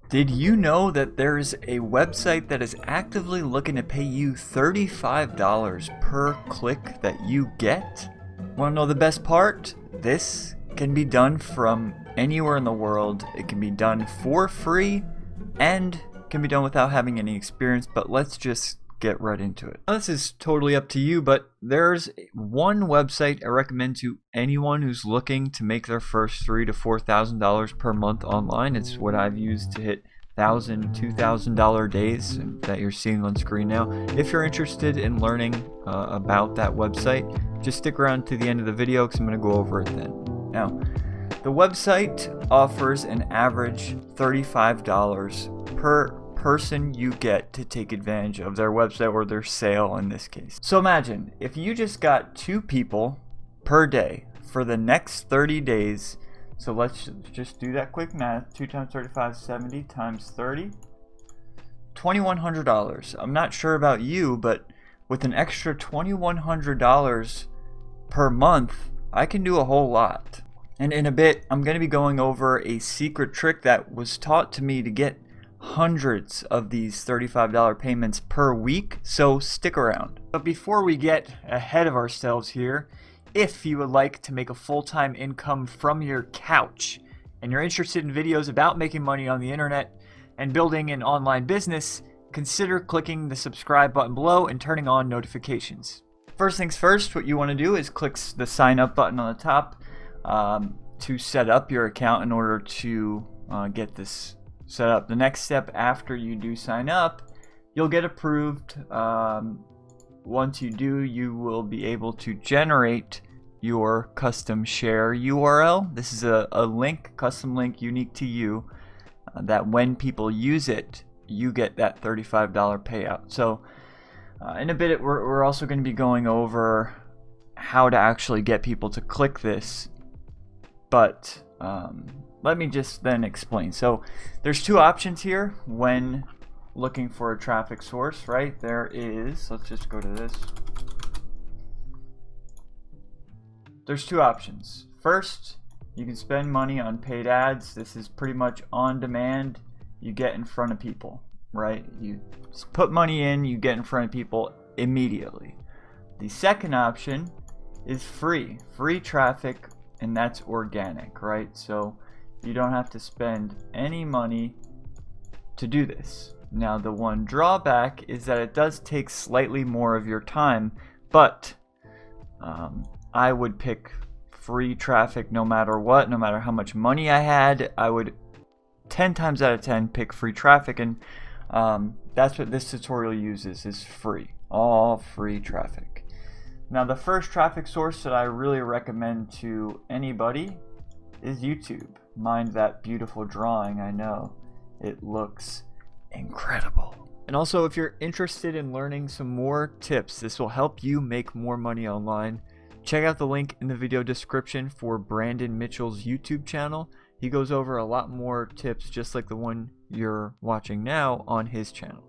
Did you know that there's a website that is actively looking to pay you $35 per click that you get? Want to know the best part? This can be done from anywhere in the world. It can be done for free and can be done without having any experience, but let's just get right into it. Now, this is totally up to you, but there's one website I recommend to anyone who's looking to make their first $3,000 to $4,000 per month online. It's what I've used to hit $1,000, $2,000 days that you're seeing on screen now. If you're interested in learning about that website, just stick around to the end of the video because I'm going to go over it then. Now, the website offers an average $35 per person you get to take advantage of their website or their sale in this case. So imagine if you just got 2 people per day for the next 30 days. So let's just do that quick math. 2 times 35, 70 times 30, $2,100. I'm not sure about you, but with an extra $2,100 per month, I can do a whole lot. And in a bit, I'm going to be going over a secret trick that was taught to me to get hundreds of these $35 payments per week, so stick around. But before we get ahead of ourselves here, if you would like to make a full-time income from your couch and you're interested in videos about making money on the internet and building an online business, consider clicking the subscribe button below and turning on notifications. First things first, what you want to do is click the sign up button on the top to set up your account in order to get this set up. The next step after you do sign up, you'll get approved. Once you do, you will be able to generate your custom share URL. This is a link, custom link unique to you, that when people use it, you get that $35 payout. So in a bit, we're also going to be going over how to actually get people to click this, but let me just then explain. So there's 2 options here when looking for a traffic source, right? There is, let's just go to this. There's 2 options. First, you can spend money on paid ads. This is pretty much on demand. You get in front of people, right? You put money in, you get in front of people immediately. The second option is free traffic, and that's organic, right? So you don't have to spend any money to do this. Now, the one drawback is that it does take slightly more of your time, but I would pick free traffic no matter what. No matter how much money I had, I would 10 times out of 10 pick free traffic, and that's what this tutorial uses, is free, all free traffic. Now, the first traffic source that I really recommend to anybody is YouTube. Mind that beautiful drawing, I know. It looks incredible. And also, if you're interested in learning some more tips, this will help you make more money online. Check out the link in the video description for Brandon Mitchell's YouTube channel. He goes over a lot more tips just like the one you're watching now on his channel.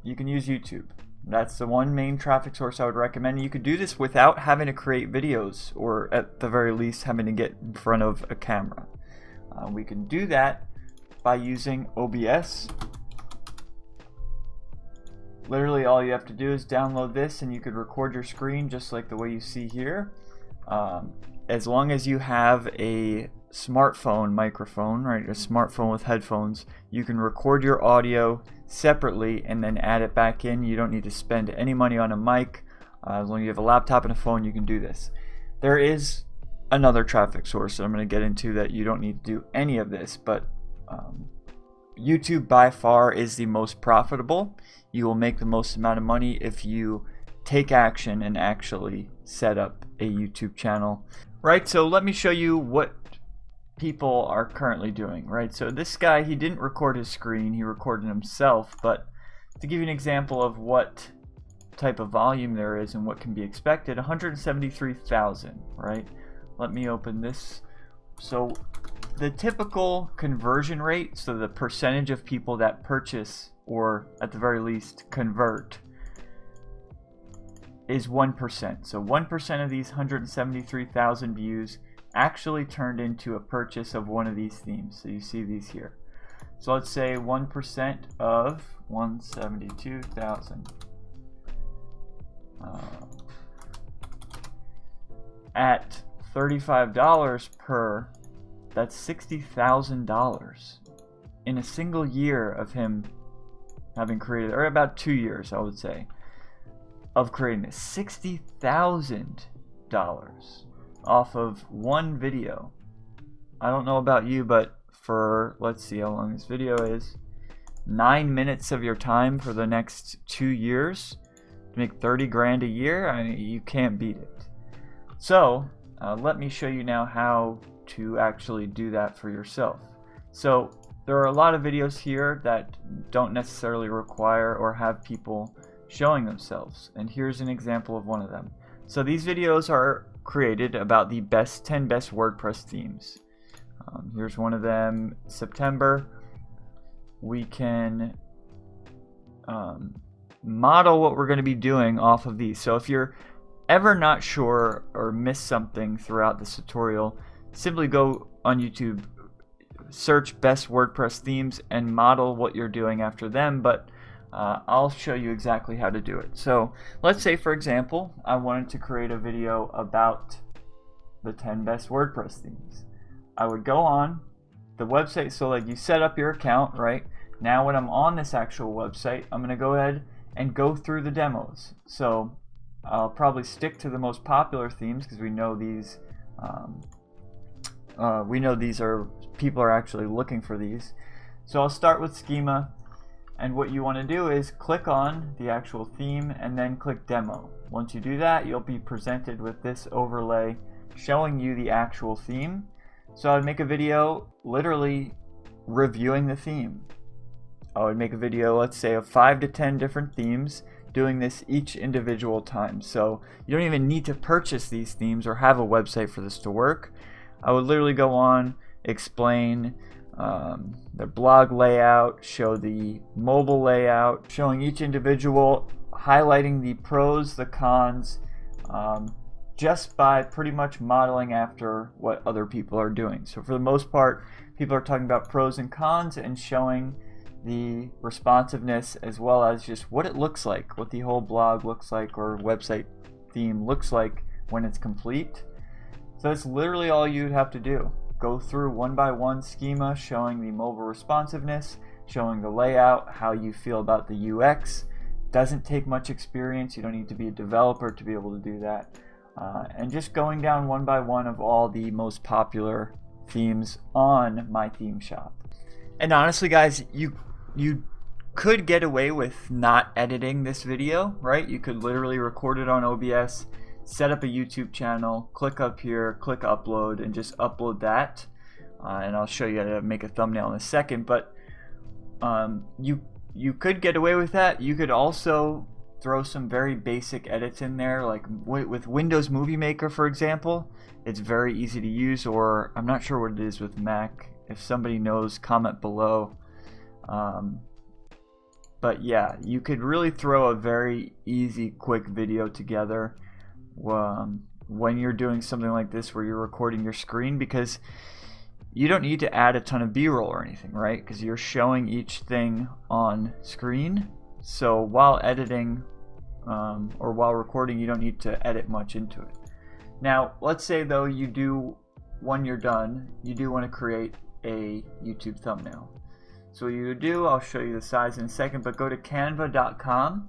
You can use YouTube. That's the one main traffic source I would recommend. You could do this without having to create videos, or at the very least having to get in front of a camera. We can do that by using OBS. Literally all you have to do is download this and you could record your screen just like the way you see here. As long as you have a smartphone microphone, right, a smartphone with headphones, you can record your audio separately and then add it back in. You don't need to spend any money on a mic. As long as you have a laptop and a phone, you can do this. There is another traffic source that I'm going to get into that you don't need to do any of this, but YouTube by far is the most profitable. You will make the most amount of money if you take action and actually set up a YouTube channel. Right, so let me show you what people are currently doing, right? So this guy, he didn't record his screen, he recorded himself, but to give you an example of what type of volume there is and what can be expected, 173,000, right? Let me open this. So the typical conversion rate, so the percentage of people that purchase or at the very least convert, is 1%. So 1% of these 173,000 views actually turned into a purchase of one of these themes. So you see these here. So let's say 1% of 172,000. At $35 per, that's $60,000 in a single year of him having created, or about 2 years, I would say, of creating this. $60,000 off of one video. I don't know about you, but for, let's see how long this video is, 9 minutes of your time for the next 2 years to make 30 grand a year, I mean, you can't beat it. So let me show you now how to actually do that for yourself. So there are a lot of videos here that don't necessarily require or have people showing themselves, and here's an example of one of them. So these videos are created about the 10 best WordPress themes. Here's one of them, September. We can model what we're going to be doing off of these. So if you're ever not sure or miss something throughout this tutorial, simply go on YouTube, search best WordPress themes, and model what you're doing after them, but I'll show you exactly how to do it. So let's say, for example, I wanted to create a video about the 10 best WordPress themes. I would go on the website, so like you set up your account, right? Now when I'm on this actual website, I'm going to go ahead and go through the demos. So I'll probably stick to the most popular themes because we know these are people are actually looking for these. So I'll start with schema, and what you want to do is click on the actual theme and then click demo. Once you do that, you'll be presented with this overlay showing you the actual theme. So I'd make a video literally reviewing the theme. I would make a video, let's say, of 5 to 10 different themes, doing this each individual time. So you don't even need to purchase these themes or have a website for this to work. I would literally go on, explain the blog layout, show the mobile layout, showing each individual, highlighting the pros, the cons, just by pretty much modeling after what other people are doing. So for the most part, people are talking about pros and cons and showing the responsiveness as well as just what it looks like, what the whole blog looks like or website theme looks like when it's complete. So that's literally all you'd have to do. Go through one by one schema, showing the mobile responsiveness, showing the layout, how you feel about the UX. Doesn't take much experience. You don't need to be a developer to be able to do that. And just going down one by one of all the most popular themes on my theme shop. And honestly, guys, you could get away with not editing this video, right? You could literally record it on OBS, set up a YouTube channel, click up here, click upload, and just upload that. And I'll show you how to make a thumbnail in a second. But you could get away with that. You could also throw some very basic edits in there, like with Windows Movie Maker, for example. It's very easy to use, or I'm not sure what it is with Mac. If somebody knows, comment below. But yeah, you could really throw a very easy, quick video together when you're doing something like this where you're recording your screen, because you don't need to add a ton of B-roll or anything, right? Because you're showing each thing on screen. So while editing or while recording, you don't need to edit much into it. Now, let's say though you do, when you're done, you do want to create a YouTube thumbnail. So what you do, I'll show you the size in a second, but go to canva.com.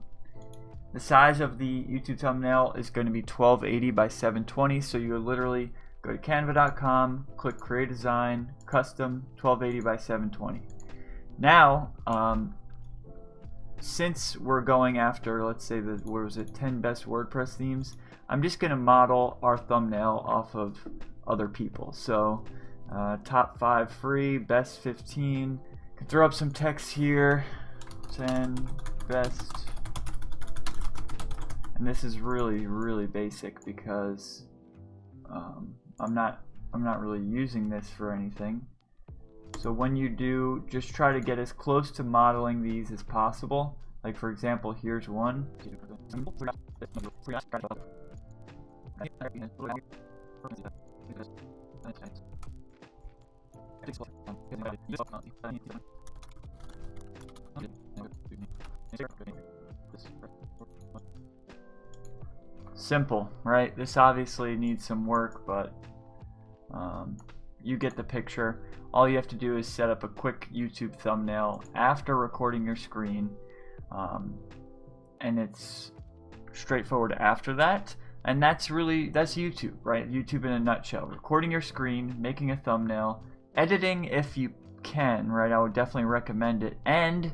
The size of the YouTube thumbnail is going to be 1280 by 720, so you would literally go to canva.com, click create design, custom, 1280 by 720. Now, since we're going after, let's say, 10 best WordPress themes, I'm just going to model our thumbnail off of other people. So top 5 free, best 15. Can throw up some text here, 10 best. And this is really basic because I'm not really using this for anything. So when you do, just try to get as close to modeling these as possible. Like for example, here's one. Simple, right? This obviously needs some work, but you get the picture. All you have to do is set up a quick YouTube thumbnail after recording your screen, and it's straightforward after that. And that's YouTube, right? YouTube in a nutshell. Recording your screen, making a thumbnail, editing if you can, right? I would definitely recommend it. And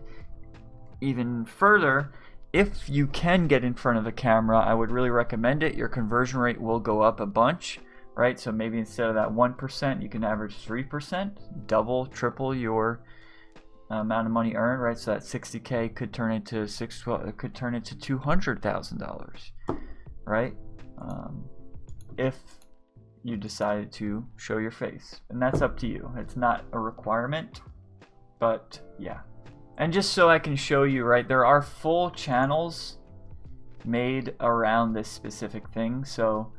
even further, if you can get in front of a camera, I would really recommend it. Your conversion rate will go up a bunch, right? So maybe instead of that 1%, you can average 3%, double, triple your amount of money earned, right? So that 60K could turn into $200,000, right? If you decided to show your face, and that's up to you. It's not a requirement, but yeah. And just so I can show you, right, there are full channels made around this specific thing. So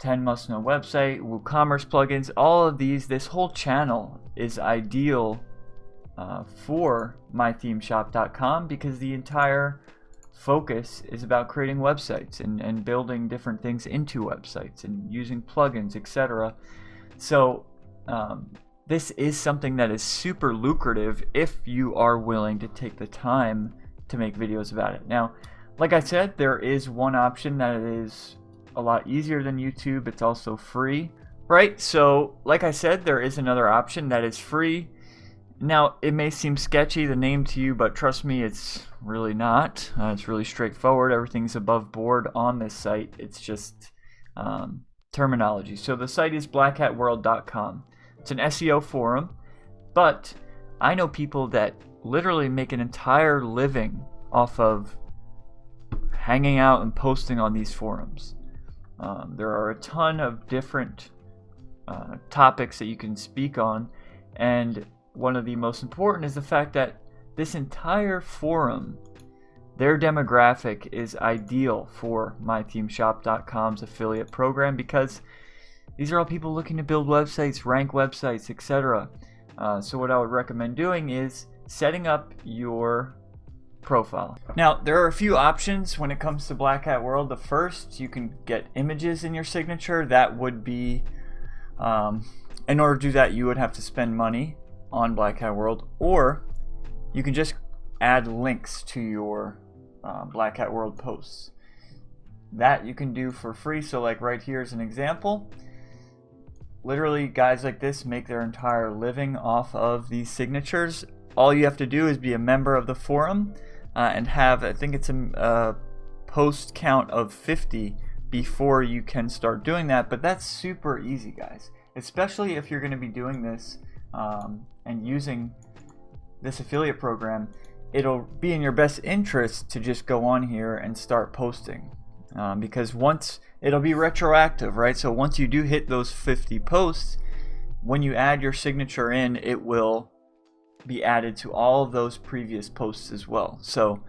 10 must know website, WooCommerce plugins, all of these, this whole channel is ideal for mythemeshop.com, because the entire focus is about creating websites and building different things into websites and using plugins, etc. So this is something that is super lucrative if you are willing to take the time to make videos about it. Now, like I said, there is one option that is a lot easier than YouTube. It's also free, right? So like I said, there is another option that is free. Now, it may seem sketchy, the name to you, but trust me, it's really not. It's really straightforward. Everything's above board on this site. It's just terminology. So the site is blackhatworld.com. It's an SEO forum, but I know people that literally make an entire living off of hanging out and posting on these forums. There are a ton of different topics that you can speak on, and one of the most important is the fact that this entire forum, their demographic is ideal for mythemeshop.com's affiliate program, because these are all people looking to build websites, rank websites, etc. So what I would recommend doing is setting up your profile. Now, there are a few options when it comes to Black Hat World. The first, you can get images in your signature. That would be, in order to do that, you would have to spend money on Black Hat World, or you can just add links to your Black Hat World posts. That you can do for free. So like right here is an example. Literally, guys like this make their entire living off of these signatures. All you have to do is be a member of the forum and have, I think it's a post count of 50 before you can start doing that. But that's super easy, guys, especially if you're going to be doing this and using this affiliate program. It'll be in your best interest to just go on here and start posting, because once it'll be retroactive, right? So once you do hit those 50 posts, when you add your signature in, it will be added to all of those previous posts as well. So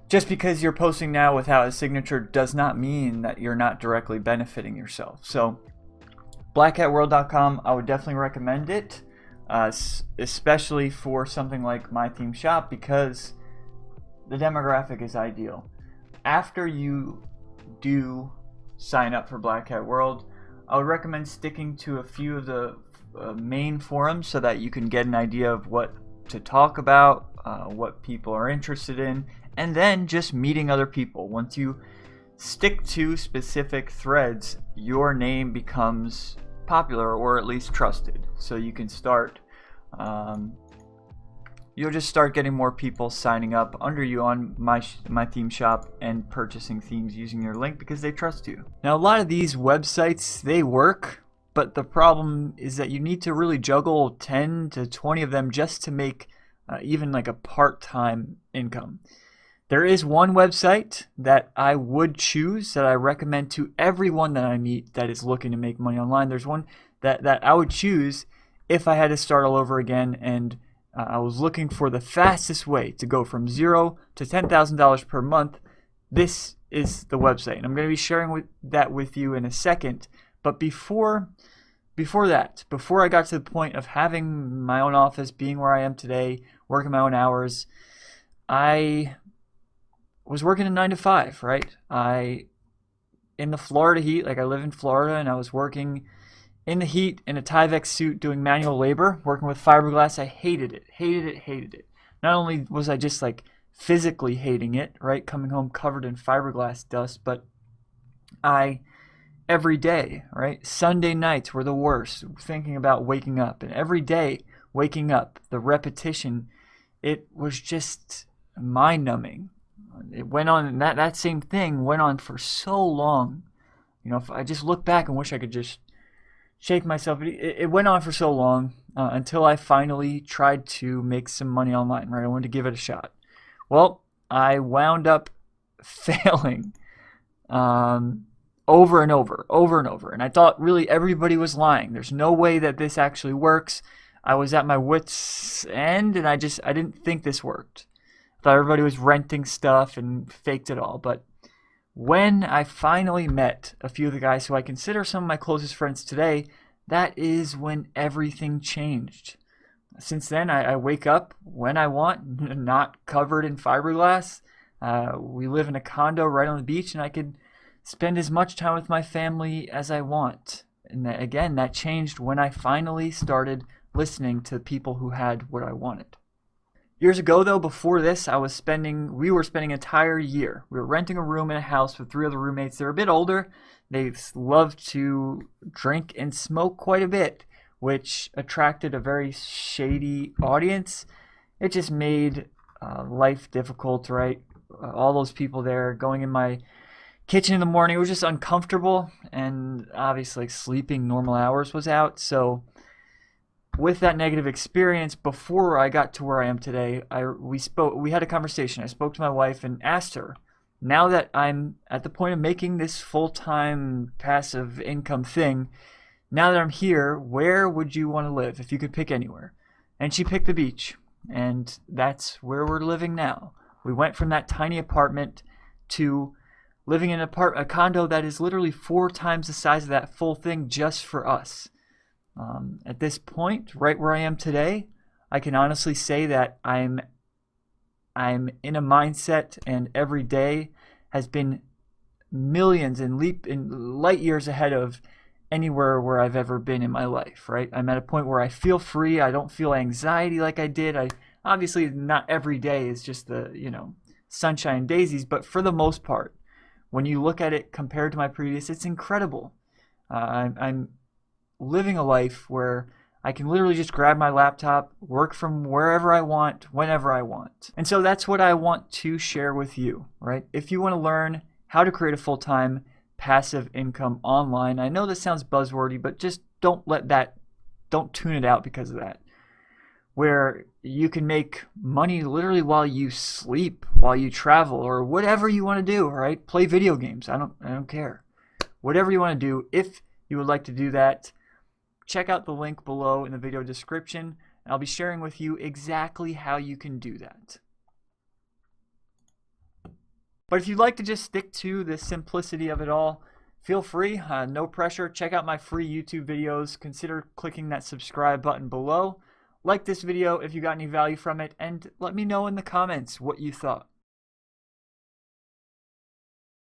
just because you're posting now without a signature does not mean that you're not directly benefiting yourself. So blackhatworld.com, I would definitely recommend it, especially for something like My Theme Shop, because the demographic is ideal. After you do sign up for Black Hat World, I would recommend sticking to a few of the main forums so that you can get an idea of what to talk about, what people are interested in, and then just meeting other people. Once you stick to specific threads, your name becomes popular, or at least trusted. So you can start, you'll just start getting more people signing up under you on my theme shop and purchasing themes using your link because they trust you. Now, a lot of these websites, they work, but the problem is that you need to really juggle 10 to 20 of them just to make even like a part-time income. There is one website that I would choose, that I recommend to everyone that I meet that is looking to make money online. There's one that I would choose if I had to start all over again, and I was looking for the fastest way to go from $0 to $10,000 per month. This is the website, and I'm going to be sharing that with you in a second. But before I got to the point of having my own office, being where I am today, working my own hours, I was working a 9 to 5, right? In the Florida heat, like I live in Florida, and I was working in the heat in a Tyvek suit doing manual labor, working with fiberglass. I hated it, hated it, hated it. Not only was I just like physically hating it, right, coming home covered in fiberglass dust, but every day, right, Sunday nights were the worst, thinking about waking up. And every day waking up, the repetition, it was just mind-numbing. It went on, and that same thing went on for so long. You know, if I just look back and wish I could just shake myself. It went on for so long until I finally tried to make some money online, right? I wanted to give it a shot. Well, I wound up failing over and over. And I thought really everybody was lying. There's no way that this actually works. I was at my wits' end, and I didn't think this worked. I thought everybody was renting stuff and faked it all. But when I finally met a few of the guys who I consider some of my closest friends today, that is when everything changed. Since then, I wake up when I want, not covered in fiberglass. We live in a condo right on the beach, and I could spend as much time with my family as I want. And again, that changed when I finally started listening to people who had what I wanted. Years ago, though, before this, we were spending an entire year. We were renting a room in a house with 3 other roommates. They're a bit older. They love to drink and smoke quite a bit, which attracted a very shady audience. It just made life difficult, right? All those people there going in my kitchen in the morning, it was just uncomfortable, and obviously sleeping normal hours was out. So with that negative experience, before I got to where I am today, we had a conversation. I spoke to my wife and asked her, now that I'm at the point of making this full-time passive income thing, now that I'm here, where would you want to live if you could pick anywhere? And she picked the beach, and that's where we're living now. We went from that tiny apartment to living in a condo that is literally 4 times the size of that full thing just for us. At this point, right where I am today, I can honestly say that I'm in a mindset, and every day has been millions and light years ahead of anywhere where I've ever been in my life, right? I'm at a point where I feel free. I don't feel anxiety like I did. Obviously not every day is just the, sunshine and daisies, but for the most part, when you look at it compared to my previous, it's incredible. I'm living a life where I can literally just grab my laptop, work from wherever I want, whenever I want. And so that's what I want to share with you, right? If you want to learn how to create a full-time passive income online, I know this sounds buzzwordy, but just don't tune it out because of that. Where you can make money literally while you sleep, while you travel, or whatever you want to do, right? Play video games. I don't care. Whatever you want to do, if you would like to do that, check out the link below in the video description, and I'll be sharing with you exactly how you can do that. But if you'd like to just stick to the simplicity of it all, feel free, no pressure. Check out my free YouTube videos. Consider clicking that subscribe button below. Like this video if you got any value from it, and let me know in the comments what you thought.